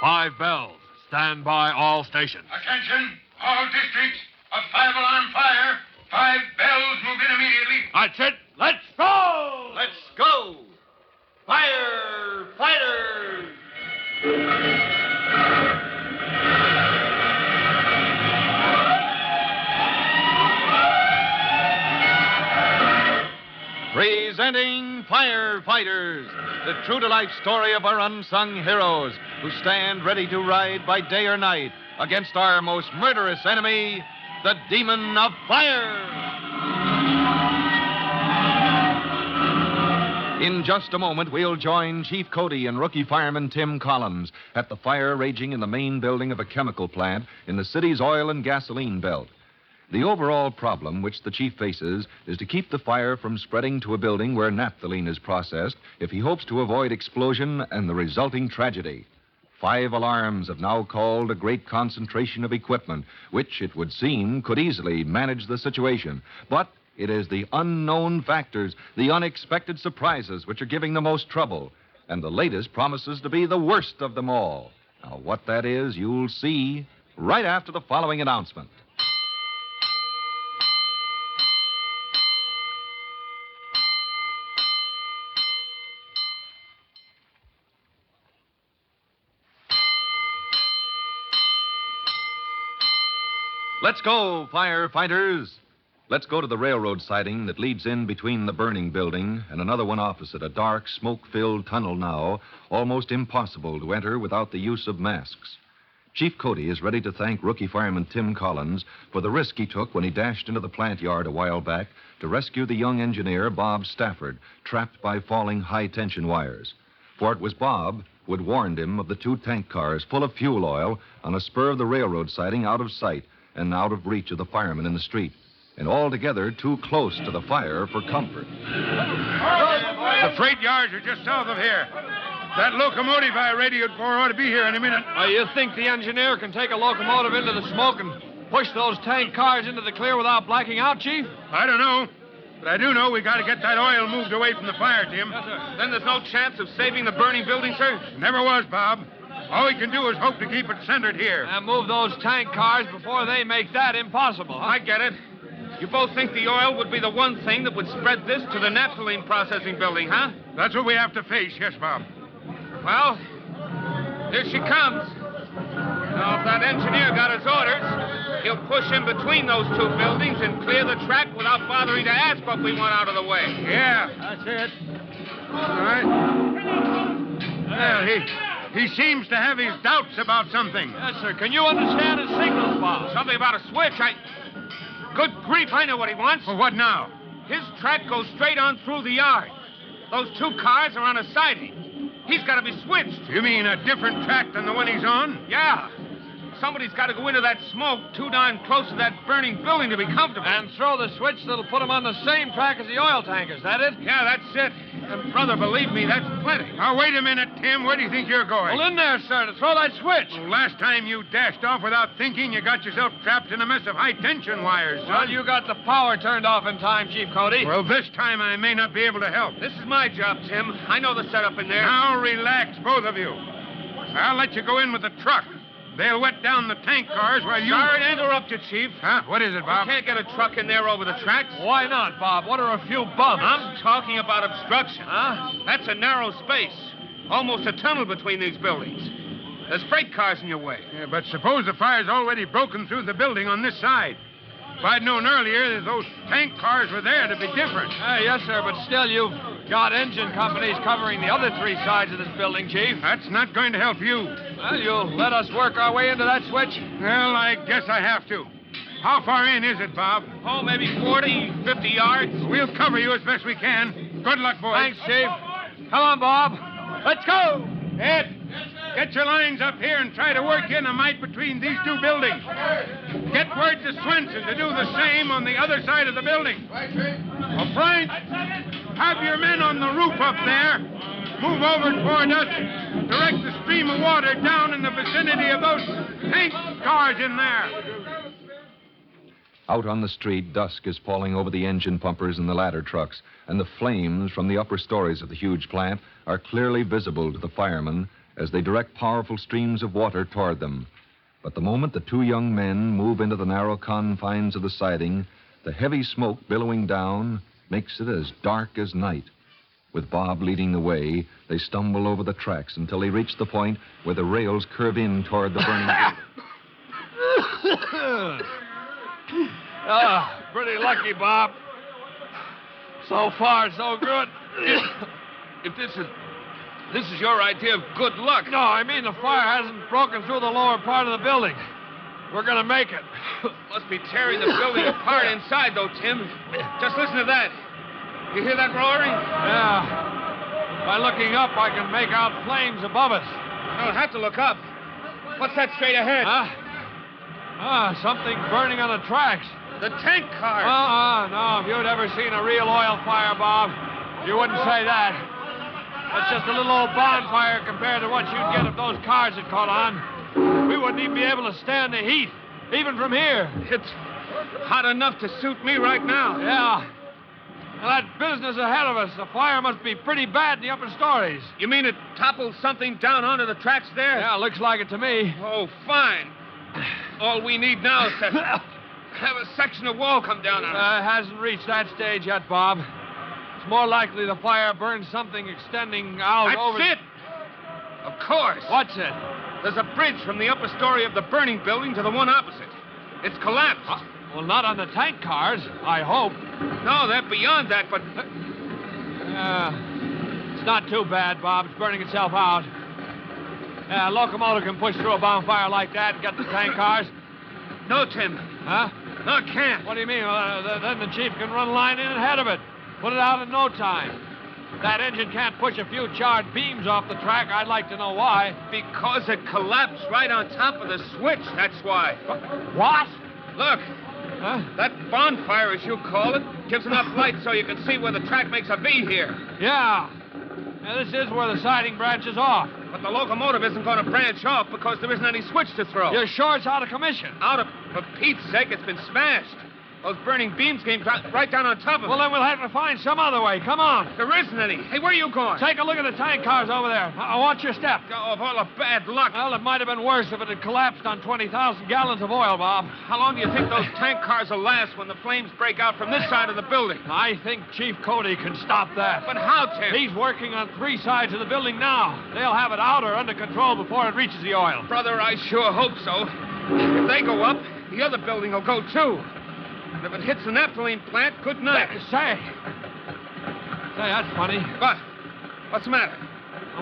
5 bells. Stand by all stations. Attention, all districts. A 5-alarm fire. 5 bells move in immediately. That's it. Let's go! Let's go! Firefighters! Presenting Firefighters, the true-to-life story of our unsung heroes who stand ready to ride by day or night against our most murderous enemy, the demon of fire. In just a moment, we'll join Chief Cody and rookie fireman Tim Collins at the fire raging in the main building of a chemical plant in the city's oil and gasoline belt. The overall problem which the chief faces is to keep the fire from spreading to a building where naphthalene is processed if he hopes to avoid explosion and the resulting tragedy. 5 alarms have now called a great concentration of equipment, which, it would seem, could easily manage the situation. But it is the unknown factors, the unexpected surprises, which are giving the most trouble. And the latest promises to be the worst of them all. Now, what that is, you'll see right after the following announcement. Let's go, firefighters. Let's go to the railroad siding that leads in between the burning building and another one opposite, a dark, smoke-filled tunnel now, almost impossible to enter without the use of masks. Chief Cody is ready to thank rookie fireman Tim Collins for the risk he took when he dashed into the plant yard a while back to rescue the young engineer, Bob Stafford, trapped by falling high-tension wires. For it was Bob who had warned him of the 2 tank cars full of fuel oil on a spur of the railroad siding out of sight and out of reach of the firemen in the street, and altogether too close to the fire for comfort. The freight yards are just south of here. That locomotive I radioed for ought to be here in a minute. You think the engineer can take a locomotive into the smoke and push those tank cars into the clear without blacking out, Chief? I don't know. But I do know we got to get that oil moved away from the fire, Tim. Yes, sir. Then there's no chance of saving the burning building, sir? Never was, Bob. All we can do is hope to keep it centered here. And move those tank cars before they make that impossible, huh? I get it. You both think the oil would be the one thing that would spread this to the naphthalene processing building, huh? That's what we have to face, yes, Bob. Well, here she comes. Now, if that engineer got his orders, he'll push in between those 2 buildings and clear the track without bothering to ask what we want out of the way. Yeah, that's it. All right. Well, he seems to have his doubts about something. Yes, sir. Can you understand his signals, Bob? Something about a switch. Good grief, I know what he wants. Well, what now? His track goes straight on through the yard. Those 2 cars are on a siding. He's got to be switched. You mean a different track than the one he's on? Yeah. Somebody's got to go into that smoke too darn close to that burning building to be comfortable. And throw the switch that'll put him on the same track as the oil tankers, that it? Yeah, that's it. And, brother, believe me, that's plenty. Now, wait a minute, Tim. Where do you think you're going? Well, in there, sir, to throw that switch. Well, last time you dashed off without thinking, you got yourself trapped in a mess of high-tension wires, son. Well, you got the power turned off in time, Chief Cody. Well, this time I may not be able to help. This is my job, Tim. I know the setup in there. Now, relax, both of you. I'll let you go in with the truck. They'll wet down the tank cars while you... Sorry to interrupt you, Chief. Huh? What is it, Bob? We can't get a truck in there over the tracks. Why not, Bob? What are a few bumps? I'm talking about obstruction. Huh? That's a narrow space. Almost a tunnel between these buildings. There's freight cars in your way. Yeah, but suppose the fire's already broken through the building on this side. If I'd known earlier that those tank cars were there, it'd be different. Yes, sir, but still, you've got engine companies covering the other 3 sides of this building, Chief. That's not going to help you. Well, you'll let us work our way into that switch? Well, I guess I have to. How far in is it, Bob? Oh, maybe 40, 50 yards. We'll cover you as best we can. Good luck, boys. Thanks, Chief. Come on, Bob. Let's go. Ed, get your lines up here and try to work in a mite between these 2 buildings. Get word to Swenson to do the same on the other side of the building. Oh, Frank, have your men on the roof up there. Move over toward us. Direct the stream of water down in the vicinity of those tank cars in there. Out on the street, dusk is falling over the engine pumpers and the ladder trucks, and the flames from the upper stories of the huge plant are clearly visible to the firemen as they direct powerful streams of water toward them. But the moment the two young men move into the narrow confines of the siding, the heavy smoke billowing down makes it as dark as night. With Bob leading the way, they stumble over the tracks until they reach the point where the rails curve in toward the burning Pretty lucky, Bob. So far, so good. If this is your idea of good luck. No, I mean the fire hasn't broken through the lower part of the building. We're going to make it. Must be tearing the building apart inside, though, Tim. Just listen to that. You hear that roaring? Yeah. By looking up, I can make out flames above us. I don't have to look up. What's that straight ahead? Something burning on the tracks. The tank car. No. If you'd ever seen a real oil fire, Bob, you wouldn't say that. That's just a little old bonfire compared to what you'd get if those cars had caught on. We wouldn't even be able to stand the heat, even from here. It's hot enough to suit me right now. Yeah. And that business ahead of us, the fire must be pretty bad in the upper stories. You mean it toppled something down onto the tracks there? Yeah, looks like it to me. Oh, fine. All we need now is to have a section of wall come down on us. It hasn't reached that stage yet, Bob. It's more likely the fire burned something extending out over... That's it! Of course. What's it? There's a bridge from the upper story of the burning building to the one opposite. It's collapsed. Well, not on the tank cars, I hope. No, they're beyond that, but... It's not too bad, Bob. It's burning itself out. A locomotive can push through a bonfire like that and get the tank cars. No, Tim. Huh? No, it can't. What do you mean? Then the chief can run a line in ahead of it. Put it out in no time. That engine can't push a few charred beams off the track. I'd like to know why. Because it collapsed right on top of the switch, that's why. What? Look. Huh? That bonfire, as you call it, gives enough light so you can see where the track makes a V here. Yeah. This is where the siding branches off. But the locomotive isn't going to branch off because there isn't any switch to throw. You're sure it's out of commission? Out of... For Pete's sake, it's been smashed. Those burning beams came right down on top of it. Well, then we'll have to find some other way. Come on. There isn't any. Hey, where are you going? Take a look at the tank cars over there. Watch your step. Oh, of all the bad luck. Well, it might have been worse if it had collapsed on 20,000 gallons of oil, Bob. How long do you think those tank cars will last when the flames break out from this side of the building? I think Chief Cody can stop that. But how, Tim? He's working on 3 sides of the building now. They'll have it out or under control before it reaches the oil. Brother, I sure hope so. If they go up, the other building will go, too. And if it hits the naphthalene plant, good night. Say, that's funny. What? What's the matter?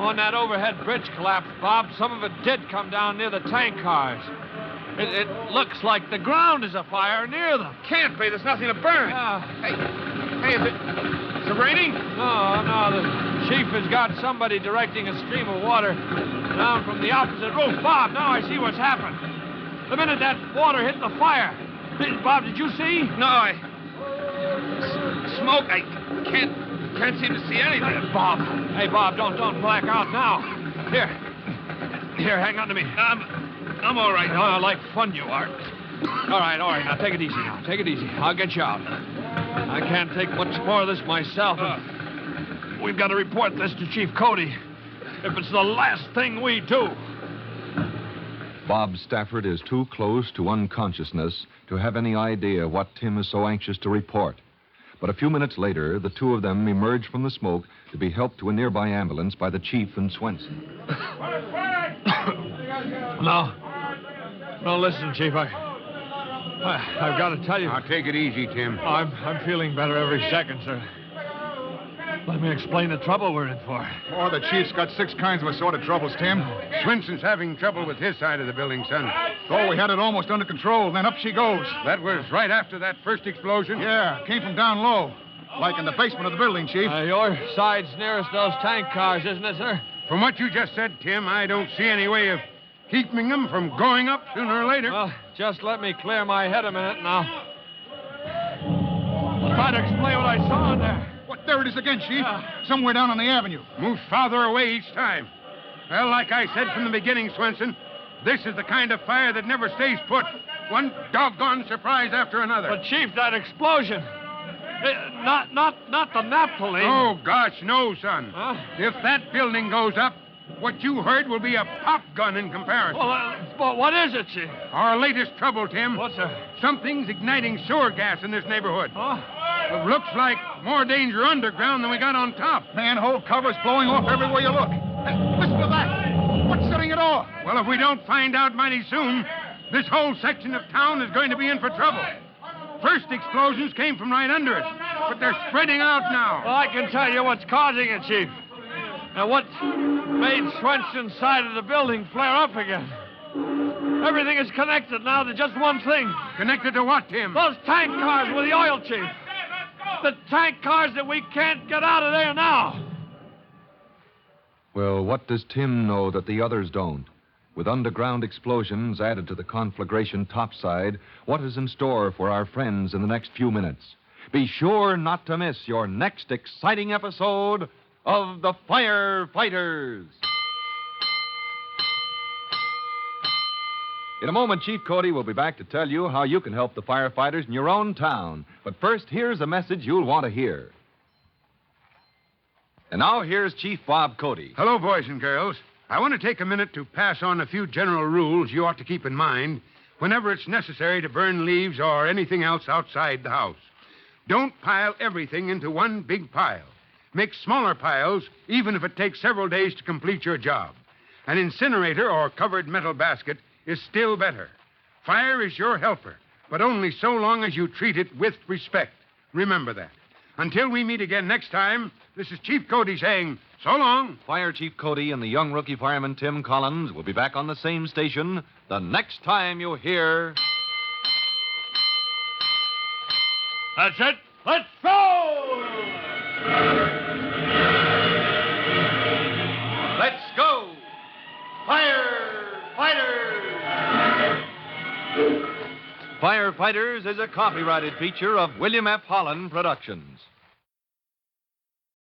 When that overhead bridge collapsed, Bob, some of it did come down near the tank cars. It looks like the ground is afire near them. Can't be. There's nothing to burn. Hey, is it raining? No. The chief has got somebody directing a stream of water down from the opposite roof. Bob, now I see what's happened. The minute that water hit the fire... Bob, did you see? No, smoke. I can't seem to see anything. Bob. Hey, Bob, don't black out now. Here, hang on to me. I'm all right. Oh, like fun you are. All right. Now, take it easy now. Take it easy. I'll get you out. I can't take much more of this myself. We've got to report this to Chief Cody. If it's the last thing we do. Bob Stafford is too close to unconsciousness to have any idea what Tim is so anxious to report. But a few minutes later, the two of them emerge from the smoke to be helped to a nearby ambulance by the chief and Swenson. No, listen, Chief. I've got to tell you. Now, take it easy, Tim. I'm feeling better every second, sir. Let me explain the trouble we're in for. Oh, the chief's got 6 kinds of assorted troubles, Tim. Swenson's having trouble with his side of the building, son. So we had it almost under control, then up she goes. That was right after that first explosion? Yeah, came from down low. Like in the basement of the building, Chief. Your side's nearest those tank cars, isn't it, sir? From what you just said, Tim, I don't see any way of keeping them from going up sooner or later. Well, just let me clear my head a minute now. I'll try to explain what I saw in there. What? There it is again, Chief. Somewhere down on the avenue. Moves farther away each time. Well, like I said from the beginning, Swenson, this is the kind of fire that never stays put. One doggone surprise after another. But, Chief, that explosion... Not the naphthalene. Oh, gosh, no, son. Huh? If that building goes up, What you heard will be a pop gun in comparison. But what is it, Chief? Our latest trouble, Tim. What's that? Something's igniting sewer gas in this neighborhood. Huh? It looks like more danger underground than we got on top. Manhole covers blowing off everywhere you look. Hey, listen to that. What's setting it off? Well, if we don't find out mighty soon, this whole section of town is going to be in for trouble. First explosions came from right under us, but they're spreading out now. Well, I can tell you what's causing it, Chief. And what made Swenson's side of the building flare up again. Everything is connected now to just one thing. Connected to what, Tim? Those tank cars with the oil, Chief. The tank cars that we can't get out of there now. Well, what does Tim know that the others don't? With underground explosions added to the conflagration topside, what is in store for our friends in the next few minutes? Be sure not to miss your next exciting episode of the Firefighters. In a moment, Chief Cody will be back to tell you how you can help the firefighters in your own town. But first, here's a message you'll want to hear. And now, here's Chief Bob Cody. Hello, boys and girls. I want to take a minute to pass on a few general rules you ought to keep in mind whenever it's necessary to burn leaves or anything else outside the house. Don't pile everything into one big pile. Make smaller piles, even if it takes several days to complete your job. An incinerator or covered metal basket is still better. Fire is your helper, but only so long as you treat it with respect. Remember that. Until we meet again next time, this is Chief Cody saying, so long. Fire Chief Cody and the young rookie fireman Tim Collins will be back on the same station the next time you hear... That's it. Let's go! Let's go! Firefighters! Firefighters is a copyrighted feature of William F. Holland Productions.